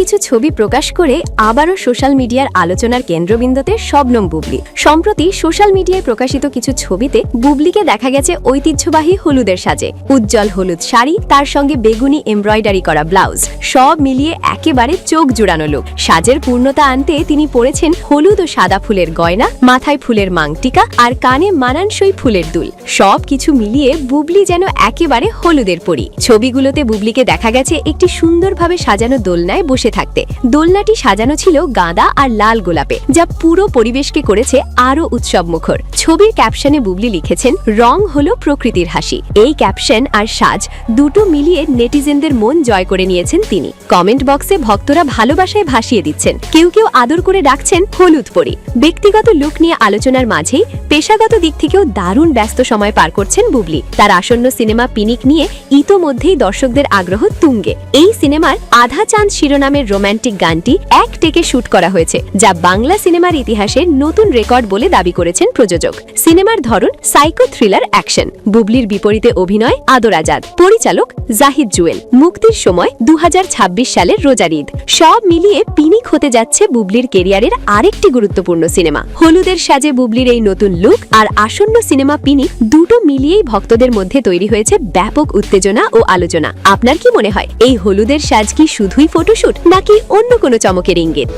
কিছু ছবি প্রকাশ করে আবারও সোশ্যাল মিডিয়ার আলোচনার কেন্দ্রবিন্দুতে শবনম বুবলি। সম্প্রতি সোশ্যাল মিডিয়ায় প্রকাশিত কিছু ছবিতে বুবলিকে দেখা গেছে ঐতিহ্যবাহী হলুদের সাজে। উজ্জ্বল হলুদ শাড়ি, তার সঙ্গে বেগুনি এমব্রয়ডারি করা ব্লাউজ, সব মিলিয়ে একেবারে চোখ জুড়ানো লুক। সাজের পূর্ণতা আনতে তিনি পরেছেন হলুদ ও সাদা ফুলের গয়না, মাথায় ফুলের মাংটিকা আর কানে মানানসই ফুলের দুল। সব কিছু মিলিয়ে বুবলি যেন একেবারে হলুদের পরী। ছবিগুলোতে বুবলিকে দেখা গেছে একটি সুন্দরভাবে সাজানো দোলনায় বসে থাকতে। দোলনাটি সাজানো ছিল গাঁদা আর লাল গোলাপে, যা পুরো পরিবেশকে করেছে আরো উৎসবমুখর। ছবির ক্যাপশনে বুবলি লিখেছেন, রং হলো প্রকৃতির হাসি। এই ক্যাপশন আর সাজ দুটো মিলিয়ে নেটিজেনদের মন জয় করে নিয়েছেন তিনি। কমেন্ট বক্সে ভক্তরা ভালোবাসায় ভাসিয়ে দিচ্ছেন, কেউ কেউ আদর করে ডাকছেন হলুদ পরী। ব্যক্তিগত লুক নিয়ে আলোচনার মাঝেই পেশাগত দিক থেকেও দারুণ ব্যস্ত সময় পার করছেন বুবলি। তার আসন্ন সিনেমা পিনিক নিয়ে ইতোমধ্যেই দর্শকদের আগ্রহ তুঙ্গে। এই সিনেমার আধা চাঁদ শিরোনামের রোমান্টিক গানটি এক টেকে শুট করা হয়েছে, যা বাংলা সিনেমার ইতিহাসে নতুন রেকর্ড বলে দাবি করেছেন প্রযোজক। সিনেমার ধরন সাইকো থ্রিলার অ্যাকশন। বুবলির বিপরীতে অভিনয় আদর আজাদ, পরিচালক জাহিদ জুয়েল। মুক্তির সময় 2026 সালের রোজার ঈদ। সব মিলিয়ে পিনিক হতে যাচ্ছে বুবলির কেরিয়ারের আরেকটি গুরুত্বপূর্ণ সিনেমা। হলুদের সাজে বুবলির এই নতুন লুক আর আসন্ন সিনেমা পিনিক দুটো মিলিয়েই ভক্তদের মধ্যে তৈরি হয়েছে ব্যাপক উত্তেজনা ও আলোচনা। আপনার কি মনে হয়, এই হলুদের সাজ কি শুধুই ফটোশুট নাকি অন্য কোনো চমকের ইঙ্গিত?